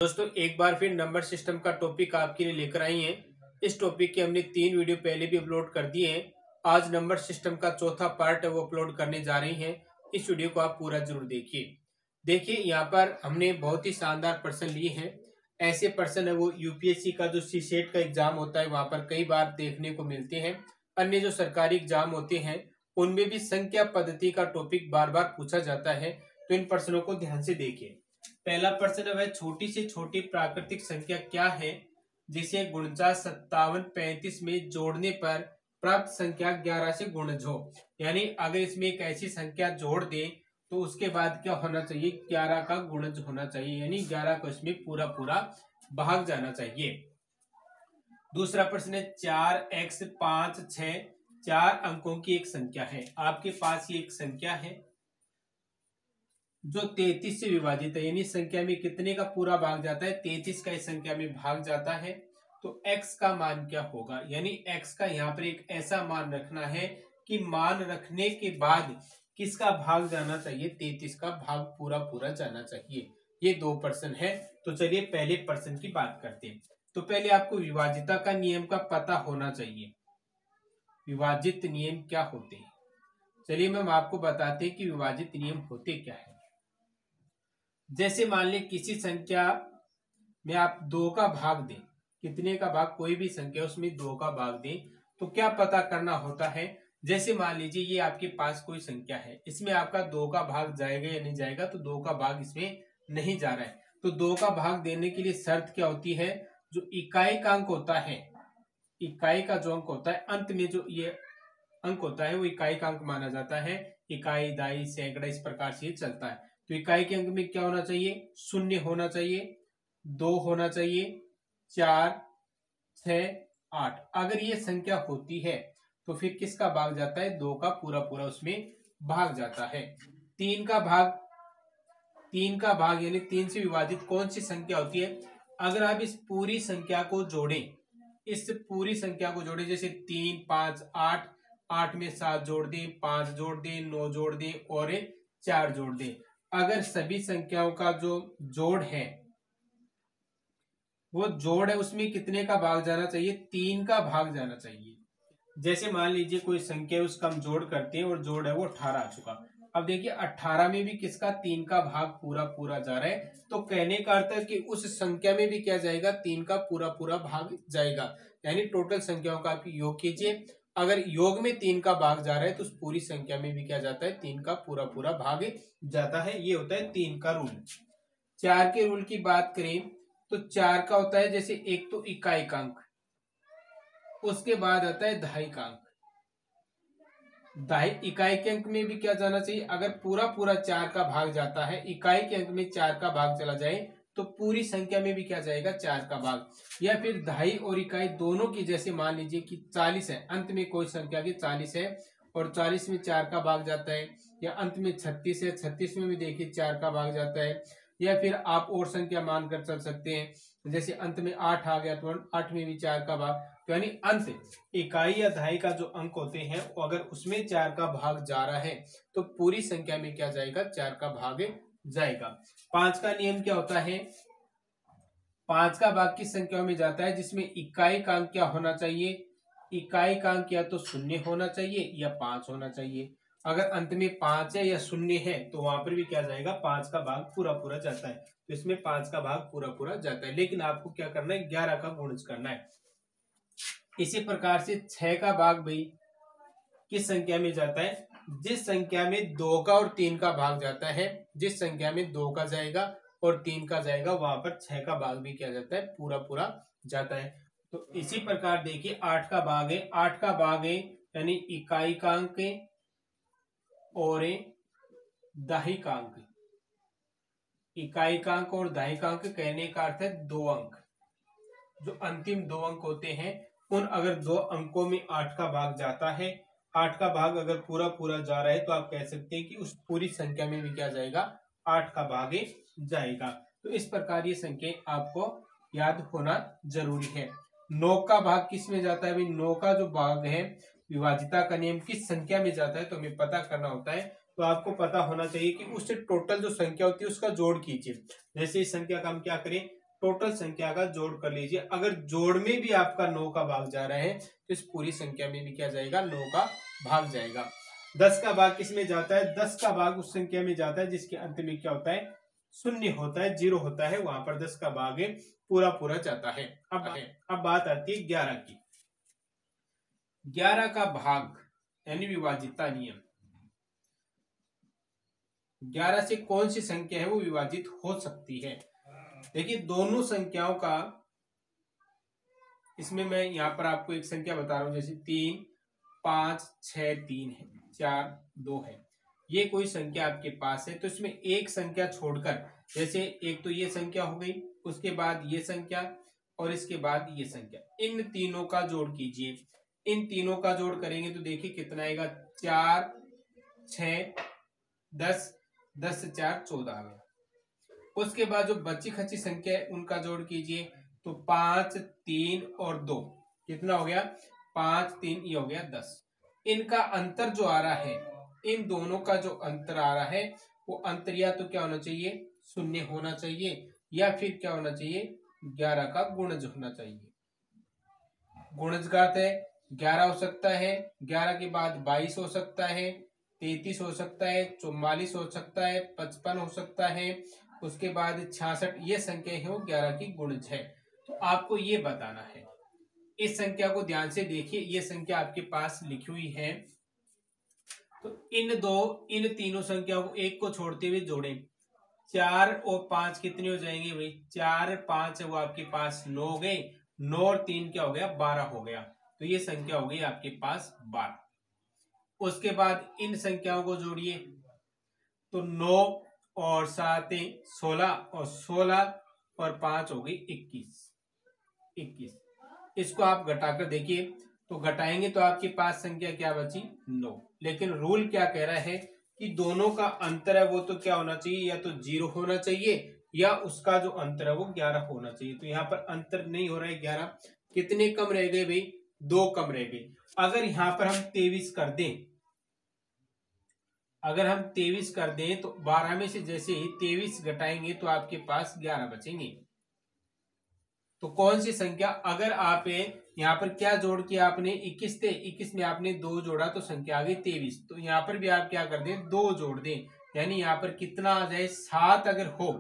दोस्तों एक बार फिर नंबर सिस्टम का टॉपिक आपके लिए लेकर आई हैं। इस टॉपिक के हमने 3 वीडियो पहले भी अपलोड कर दिए हैं। आज नंबर सिस्टम का चौथा पार्ट है वो अपलोड करने जा रही हैं। इस वीडियो को आप पूरा जरूर देखिए यहाँ पर हमने बहुत ही शानदार प्रश्न लिए हैं। ऐसे प्रश्न है वो यूपीएससी का जो सीसेट का एग्जाम होता है वहां पर कई बार देखने को मिलते हैं। अन्य जो सरकारी एग्जाम होते हैं उनमें भी संख्या पद्धति का टॉपिक बार बार पूछा जाता है, तो इन प्रश्नों को ध्यान से देखिए। पहला प्रश्न है वह छोटी से छोटी प्राकृतिक संख्या क्या है जिसे 49, 57, 35 में जोड़ने पर प्राप्त संख्या 11 से गुणज हो। यानी अगर इसमें एक ऐसी संख्या जोड़ दें तो उसके बाद क्या होना चाहिए, 11 का गुणज होना चाहिए, यानी 11 को इसमें पूरा पूरा भाग जाना चाहिए। दूसरा प्रश्न है 4x 5 6 4 अंकों की एक संख्या है। आपके पास ये एक संख्या है जो 33 से विभाजित है, यानी संख्या में कितने का पूरा भाग जाता है, 33 का इस संख्या में भाग जाता है। तो x का मान क्या होगा, यानी x का यहाँ पर एक ऐसा मान रखना है कि मान रखने के बाद किसका भाग जाना चाहिए, 33 का भाग पूरा पूरा जाना चाहिए। ये 2 प्रश्न है। तो चलिए पहले प्रश्न की बात करते हैं। तो पहले आपको विभाजिता का नियम का पता होना चाहिए। विभाजित नियम क्या होते हैं, चलिए हम आपको बताते हैं कि विभाजित नियम होते क्या है। जैसे मान लें किसी संख्या में आप 2 का भाग दें, कितने का भाग, कोई भी संख्या उसमें 2 का भाग दें, तो क्या पता करना होता है। जैसे मान लीजिए ये आपके पास कोई संख्या है, इसमें आपका 2 का भाग जाएगा या नहीं जाएगा, तो 2 का भाग इसमें नहीं जा रहा है। तो 2 का भाग देने के लिए शर्त क्या होती है, जो इकाई का अंक होता है, इकाई का जो अंक होता है, अंत में जो ये अंक होता है वो इकाई का अंक माना जाता है। इकाई, दाई, सैकड़ा, इस प्रकार से चलता है। तो इकाई के अंक में क्या होना चाहिए, 0 होना चाहिए, 2 होना चाहिए, 4, 6, 8। अगर ये संख्या होती है तो फिर किसका भाग जाता है, 2 का पूरा पूरा उसमें भाग जाता है। 3 का भाग यानी 3 से विभाजित कौन सी संख्या होती है। अगर आप इस पूरी संख्या को जोड़ें, जैसे 3, 5, 8, 8 में 7 जोड़ दें, 5 जोड़ दें, 9 जोड़ दें और 4 जोड़ दें। अगर सभी संख्याओं का जो जोड़ है वो जोड़ है, उसमें कितने का भाग जाना चाहिए, 3 का भाग जाना चाहिए। जैसे मान लीजिए कोई संख्या उसका हम जोड़ करते हैं और जोड़ है वो 18 आ चुका। अब देखिए 18 में भी किसका, 3 का भाग पूरा पूरा जा रहा है। तो कहने का अर्थ है कि उस संख्या में भी क्या जाएगा, 3 का पूरा पूरा भाग जाएगा। यानी टोटल संख्याओं का आप योग कीजिए, अगर योग में 3 का भाग जा रहा है तो उस पूरी संख्या में भी क्या जाता है, 3 का पूरा पूरा भाग जाता है। ये होता है 3 का रूल। 4 के रूल की बात करें तो 4 का होता है, जैसे एक तो इकाई का अंक, उसके बाद आता है दहाई का अंक। इकाई के अंक में भी क्या जाना चाहिए, अगर पूरा पूरा 4 का भाग जाता है, इकाई के अंक में 4 का भाग चला जाए तो पूरी संख्या में भी क्या जाएगा, 4 का भाग। या फिर दहाई और इकाई दोनों की, जैसे मान लीजिए कि 40 है, अंत में कोई संख्या की 40 है और 40 में 4 का भाग जाता है, या अंत में 36 है, 36 में भी देखिए 4 का भाग जाता है। या फिर आप और संख्या मानकर चल सकते हैं, जैसे अंत में 8 आ गया तो 8 में भी 4 का भाग। तो यानी अंत इकाई या दहाई का जो अंक होते हैं अगर उसमें 4 का भाग जा रहा है तो पूरी संख्या में क्या जाएगा, 4 का भाग जाएगा। 5 का नियम क्या होता है, 5 का भाग किस संख्या में जाता है, जिसमें इकाई का अंक क्या होना चाहिए, इकाई का अंक या तो 0 होना चाहिए या 5 होना चाहिए। अगर अंत में 5 है या 0 है तो वहां पर भी क्या जाएगा, 5 का भाग पूरा पूरा जाता है। तो इसमें 5 का भाग पूरा पूरा जाता है, लेकिन आपको क्या करना है, 11 का गुणज करना है। इसी प्रकार से 6 का भाग भाई किस संख्या में जाता है, जिस संख्या में 2 का और 3 का भाग जाता है। जिस संख्या में 2 का जाएगा और 3 का जाएगा वहां पर 6 का भाग भी क्या जाता है, पूरा पूरा जाता है। तो इसी प्रकार देखिए 8 का भाग है, 8 का भाग है यानी इकाई का अंक और दहाई का अंक। इकाई का अंक और दहाई का अंक कहने का अर्थ है 2 अंक, जो अंतिम 2 अंक होते हैं उन अगर 2 अंकों में 8 का भाग जाता है, 8 का भाग अगर पूरा पूरा जा रहा है तो आप कह सकते हैं कि उस पूरी संख्या में भी क्या जाएगा, 8 का भाग जाएगा। तो इस प्रकार ये संख्या आपको याद होना जरूरी है। 9 का भाग किस में जाता है भाई, 9 का जो भाग है विभाजिता का नियम किस संख्या में जाता है तो हमें पता करना होता है। तो आपको पता होना चाहिए कि उससे टोटल जो संख्या होती है उसका जोड़ कीजिए। जैसे इस संख्या का हम क्या करें, टोटल संख्या का जोड़ कर लीजिए। अगर जोड़ में भी आपका 9 का भाग जा रहा है तो इस पूरी संख्या में भी क्या जाएगा, 9 का भाग जाएगा। 10 का भाग किस में जाता है, 10 का भाग उस संख्या में जाता है जिसके अंत में क्या होता है, शून्य होता है, 0 होता है, वहां पर 10 का भाग पूरा पूरा जाता है। अब बात आती है 11 की। 11 का भाग यानी विभाजितता नियम, 11 से कौन सी संख्या है वो विभाजित हो सकती है। देखिए दोनों संख्याओं का, इसमें मैं यहां पर आपको एक संख्या बता रहा हूं, जैसे 3 5 6 3 है, 4 2 है, ये कोई संख्या आपके पास है, तो इसमें एक संख्या छोड़कर, जैसे एक तो ये संख्या हो गई, उसके बाद ये संख्या और इसके बाद ये संख्या, इन तीनों का जोड़ कीजिए। इन तीनों का जोड़ करेंगे तो देखिए कितना आएगा, 4 6 10, 10 से 4 14 आ गया। उसके बाद जो बची खची संख्या है उनका जोड़ कीजिए, तो 5 3 और 2 कितना हो गया, 5 3, ये हो गया 10। इनका अंतर जो आ रहा है, इन दोनों का जो अंतर आ रहा है वो अंतर या तो क्या होना चाहिए, शून्य होना चाहिए, या फिर क्या होना चाहिए, 11 का गुणज होना चाहिए। गुणज का अर्थ है 11 हो सकता है, 11 के बाद 22 हो सकता है, 33 हो सकता है, 44 हो सकता है, 55 हो सकता है, उसके बाद 66, ये संख्या है वो 11 की गुणज है। तो आपको ये बताना है। इस संख्या को ध्यान से देखिए, ये संख्या आपके पास लिखी हुई है, तो इन तीनों संख्याओं को एक को छोड़ते हुए जोड़ें। 4 और 5 कितने हो जाएंगे भाई, 4 5 है वो आपके पास 9 हो गए, 9 और 3 क्या हो गया, 12 हो गया, तो ये संख्या हो गई आपके पास 12। उसके बाद इन संख्याओं को जोड़िए, तो 9 और 7 16 और 16 और 5 हो गई 21। इसको आप घटाकर देखिए, तो घटाएंगे तो आपके पास संख्या क्या बची, 9। लेकिन रूल क्या कह रहा है कि दोनों का अंतर है वो तो क्या होना चाहिए, या तो 0 होना चाहिए या उसका जो अंतर है वो 11 होना चाहिए। तो यहाँ पर अंतर नहीं हो रहा है 11, कितने कम रह गए भाई, 2 कम रह गए। अगर यहाँ पर हम 23 कर दें, अगर हम 23 कर दें तो 12 में से जैसे ही 23 घटाएंगे तो आपके पास 11 बचेंगे। तो कौन सी संख्या, अगर आप यहाँ पर क्या जोड़ किया आपने, 21 थे, 21 में आपने 2 जोड़ा तो संख्या आ गई 23। तो यहाँ पर भी आप क्या कर दें, 2 जोड़ दें, यानी यहाँ पर कितना आ जाए, 7 अगर हो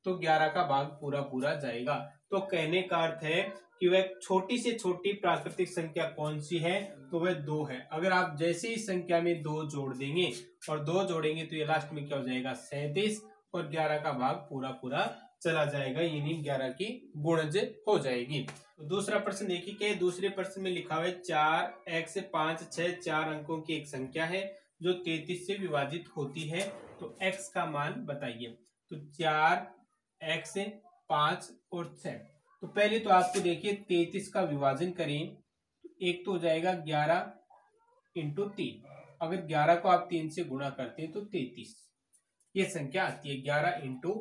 तो 11 का भाग पूरा पूरा जाएगा। तो कहने का अर्थ है कि वह छोटी से छोटी प्राकृतिक संख्या कौन सी है, तो वह 2 है। अगर आप जैसे ही संख्या में 2 जोड़ देंगे और 2 जोड़ेंगे तो ये लास्ट में क्या हो जाएगा, 37, और 11 का भाग पूरा पूरा चला जाएगा, यानी 11 की गुणज हो जाएगी। तो दूसरा प्रश्न देखिए, क्या दूसरे प्रश्न में लिखा हुआ है 4x 5 6 4 अंकों की एक संख्या है जो 33 से विभाजित होती है, तो x का मान बताइए। तो 4x 5 और 6, तो पहले तो आपको देखिए 33 का विभाजन करें, एक तो हो जाएगा 11 इंटू 3, अगर 11 को आप 3 से गुणा करते हैं तो 33 ये संख्या आती है, 11 इंटू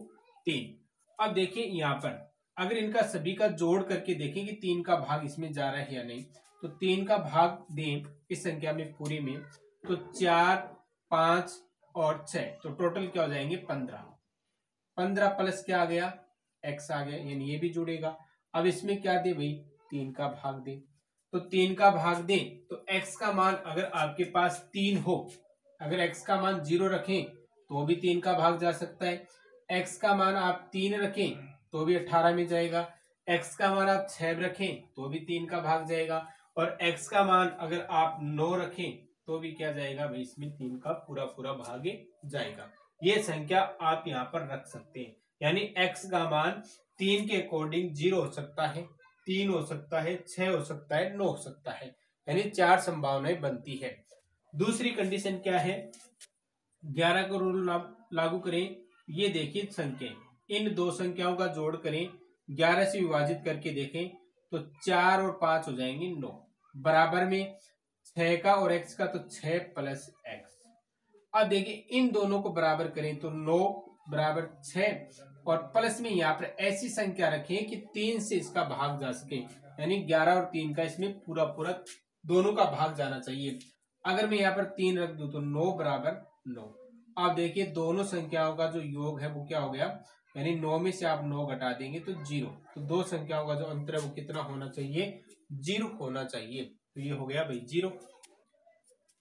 3। अब देखिए यहाँ पर अगर इनका सभी का जोड़ करके देखें कि 3 का भाग इसमें जा रहा है या नहीं, तो 3 का भाग दें इस संख्या में पूरी में, तो 4 5 और 6, तो टोटल क्या हो जाएंगे 15। 15 प्लस क्या आ गया, x आ गया, यानी ये भी जुड़ेगा। अब इसमें क्या दे भाई, 3 का भाग दे, तो 3 का भाग दे तो x का मान अगर आपके पास 3 हो, अगर x का मान 0 रखें तो भी 3 का भाग जा सकता है, x का मान आप 3 रखें तो भी 18 में जाएगा, x का मान आप 6 रखें तो भी 3 का भाग जाएगा, और x का मान अगर आप 9 रखें तो भी क्या जाएगा भाई, इसमें 3 का पूरा पूरा भाग जाएगा। ये संख्या आप यहाँ पर रख सकते हैं, यानी x का मान 3 के अकॉर्डिंग 0 हो सकता है, 3 हो सकता है, 6 हो सकता है, 9 हो सकता है, यानी 4 संभावनाएं बनती है। दूसरी कंडीशन क्या है, 11 का रूल लागू करें, ये देखिए संख्या, इन दो संख्याओं का जोड़ करें, 11 से विभाजित करके देखें तो 4 और 5 हो जाएंगे 9, बराबर में 6 का और x का, तो 6 प्लस x। अब देखिए इन दोनों को बराबर करें तो 9 बराबर 6, और प्लस में यहाँ पर ऐसी संख्या रखें कि 3 से इसका भाग जा सके, यानी 11 और 3 का इसमें पूरा पूरा दोनों का भाग जाना चाहिए। अगर मैं यहाँ पर 3 रख दूं तो 9 बराबर 9। अब देखिए दोनों संख्याओं का जो योग है वो क्या हो गया, यानी 9 में से आप 9 घटा देंगे तो 0। तो दो संख्याओं का जो अंतर है वो कितना होना चाहिए, 0 होना चाहिए। तो ये हो गया भाई 0।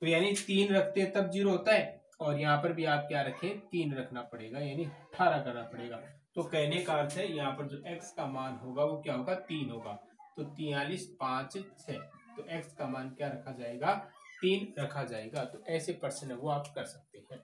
तो यानी 3 रखते हैं तब 0 होता है, और यहाँ पर भी आप क्या रखें, 3 रखना पड़ेगा, यानी 18 करना पड़ेगा। तो कहने का अर्थ है यहाँ पर जो x का मान होगा वो क्या होगा, 3 होगा। तो 43, 5, 6, तो x का मान क्या रखा जाएगा, 3 रखा जाएगा। तो ऐसे प्रश्न है वो आप कर सकते हैं।